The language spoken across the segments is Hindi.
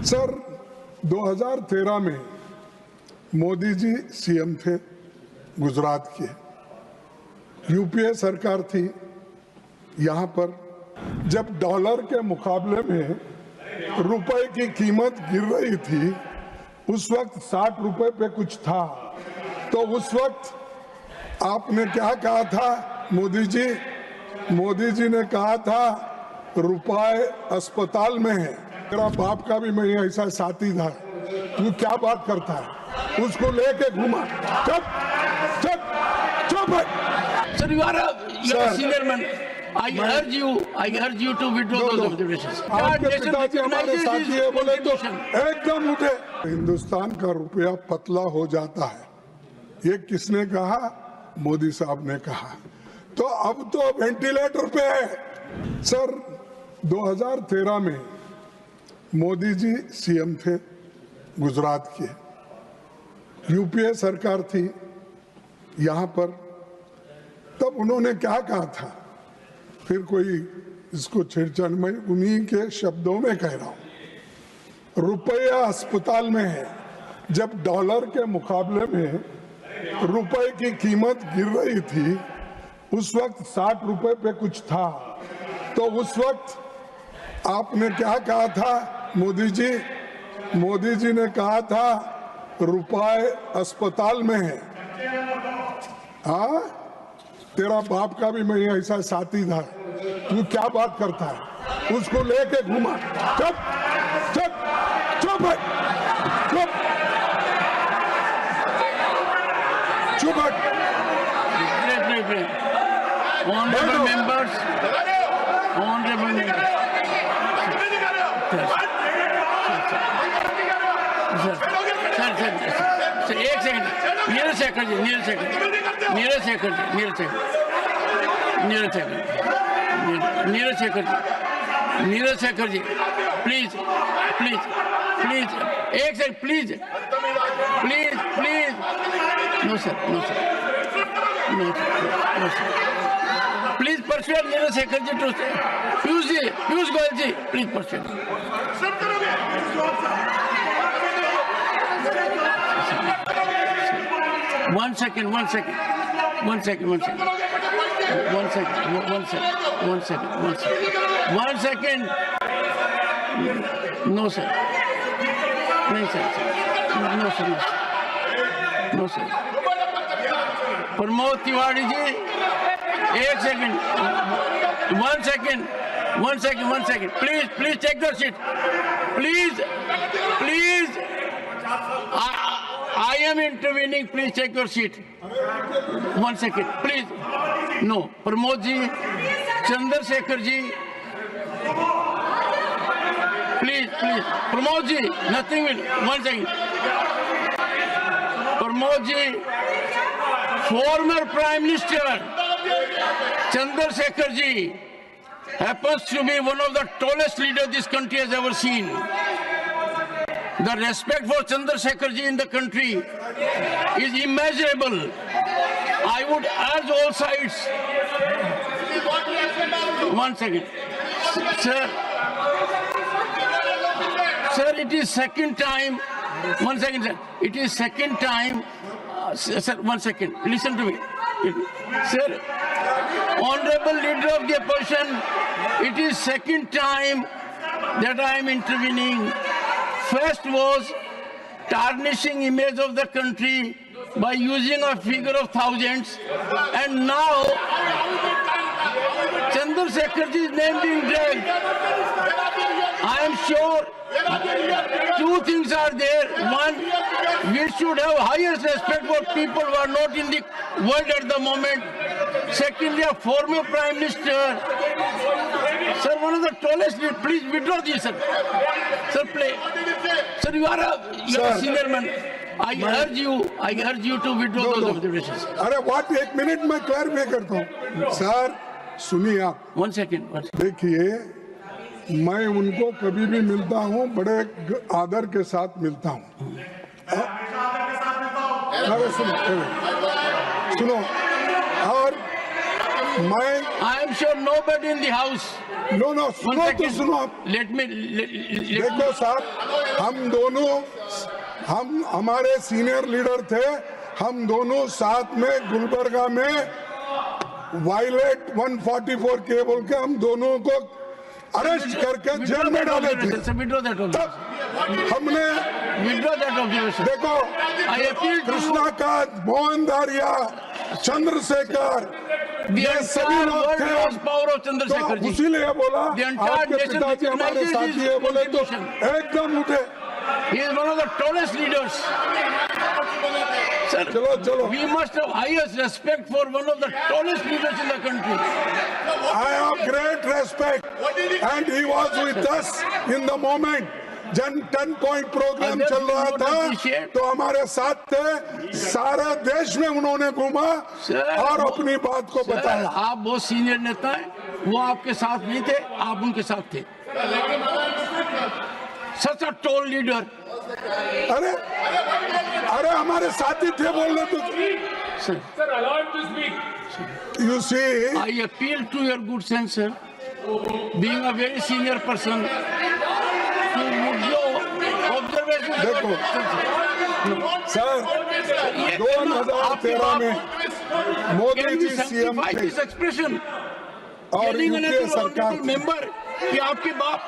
सर 2013 में मोदी जी सीएम थे गुजरात के, यूपीए सरकार थी। यहाँ पर जब डॉलर के मुकाबले में रुपए की कीमत गिर रही थी, उस वक्त 60 रुपए पे कुछ था, तो उस वक्त आपने क्या कहा था? मोदी जी ने कहा था रुपए अस्पताल में है। मेरा बाप का भी मैं ऐसा साथी था। तू क्या बात करता है? उसको लेके घुमा। चुप चुप चुप। Sir, you are a senior man. I urge you to withdraw those observations. आपके पिताजी हमारे साथी है बोले तो एकदम उठे। हिंदुस्तान का रुपया पतला हो जाता है, ये किसने कहा? मोदी साहब ने कहा। तो अब तो वेंटिलेटर पे है। सर 2013 में मोदी जी सीएम थे गुजरात के, यूपीए सरकार थी यहाँ पर। तब उन्होंने क्या कहा था? फिर कोई इसको छेड़छाड़, मैं उन्हीं के शब्दों में कह रहा हूं। रुपया अस्पताल में है। जब डॉलर के मुकाबले में रुपए की कीमत गिर रही थी, उस वक्त 60 रुपए पे कुछ था, तो उस वक्त आपने क्या कहा था? मोदी जी ने कहा था रुपए अस्पताल में है। हाँ, तेरा बाप का भी मैं ऐसा साथी था। तू क्या बात करता है? उसको लेके घुमा। चुप चुप चुप चुप चुप। Honorable members. Sir, एक सेकंड। नीरज शेखर जी, प्लीज, एक second, please. No sir. Please persuade Neeraj Shekhar ji to say. Piyush Goyal ji, please persuade. One second. No sir. No sir. Pramod Tiwari ji, एक second, one second, please take your seat, please, I am intervening, please take your seat, 1 second, please, no, Pramod ji, Chandrashekhar ji, please, Pramod ji, nothing will, 1 second, Pramod ji, former Prime Minister Chandrasekhar ji happens to be one of the tallest leaders this country has ever seen. The respect for Chandrasekhar ji in the country is immeasurable. I would urge all sides. 1 second. Sir, it is second time. 1 second, sir. It is second time. Sir, 1 second. Listen to me. Sir, Honorable Leader of the Opposition, it is second time that I am intervening. First was tarnishing image of the country by using a figure of thousands, and now Chandrasekharji's name being dragged. I am sure two things are there. One, we should have highest respect for people who are not in the world at the moment. Secondly, a former Prime Minister. Sir, one of the tallest, please withdraw this, sir. Sir, play. Sir, you are a senior man. I urge you to withdraw those observations. अरे what, 1 मिनट में क्लैरिफाई करता हूँ। सर सुनिए आप। 1 second. देखिए, मैं उनको कभी भी मिलता हूँ, बड़े आदर के साथ मिलता हूँ। अरे सुनो, और मैं I am sure nobody in the house. No सुनो तो सुनो आप। Let me. देखो साहब, हम हमारे सीनियर लीडर थे, हम दोनों साथ में गुलबर्गा में वायलेट 144 के बोल के हम दोनों को अरेस्ट करके जेल में डाले थे। तब हमने देखो कृष्णा का, मोहन दारिया, चंद्रशेखर, ये सभी लोग थे। तो इसीलिए बोला आपके पिताजी हमारे साथी है, बोले तो एकदम उठे। He is one of the tallest leaders. Sir, चलो we must have highest respect for one of the tallest leaders in the country. I have great respect and he was with us in the moment. जन 10 पॉइंट प्रोग्राम चल रहा था तो हमारे साथ थे, सारे देश में उन्होंने घूमा और अपनी बात को बताया। आप बहुत सीनियर नेता हैं, वो आपके साथ नहीं थे, आप उनके साथ थे। Such a tall leader. अरे हमारे साथी थे बोलने तो। Sir, You see, I appeal to your good sense, sir. Being a very senior person, देखो सर, 2013 में मोदी जी सीएम थे और यूपीए सरकार मेंबर कि आपके बाप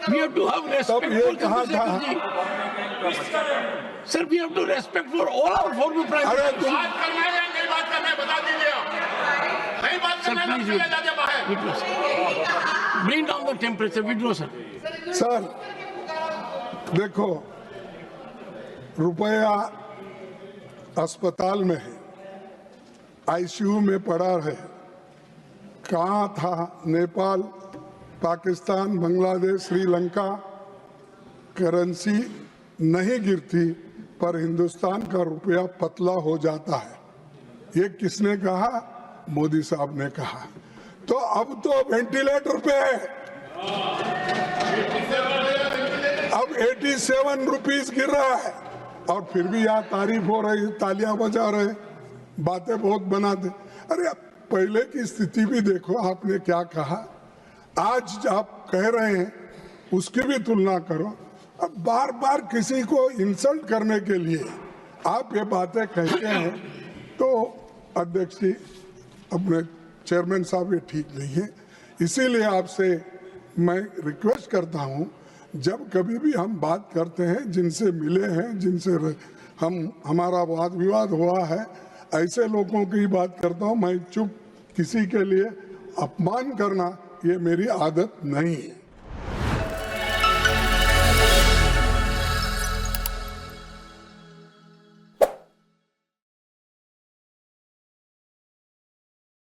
we have to have respect तब ये कहा था, sir, we have to respect for all our former prime अरे ministers. तुम Sir, please withdraw, sir. Bring down the temperature, withdraw, sir. Sir देखो, रुपया अस्पताल में है, आईसीयू में पड़ा है, कहाँ था? नेपाल, पाकिस्तान, बांग्लादेश, श्रीलंका, करेंसी नहीं गिरती पर हिंदुस्तान का रुपया पतला हो जाता है। ये किसने कहा? मोदी साहब ने कहा। तो अब तो वेंटिलेटर पे है, अब 87 रुपीस गिर रहा है और फिर भी यहाँ तारीफ हो रही, तालियां बजा रहे, बातें बहुत बनाते। अरे पहले की स्थिति भी देखो, आपने क्या कहा, आज आप कह रहे हैं, उसकी भी तुलना करो। अब बार बार किसी को इंसल्ट करने के लिए आप ये बातें कहते हैं तो अध्यक्ष जी, अपने चेयरमैन साहब, ये ठीक नहीं है। इसीलिए आपसे मैं रिक्वेस्ट करता हूं, जब कभी भी हम बात करते हैं, जिनसे मिले हैं, जिनसे हमारा वाद विवाद हुआ है, ऐसे लोगों की बात करता हूं। मैं चुप किसी के लिए अपमान करना ये मेरी आदत नहीं है।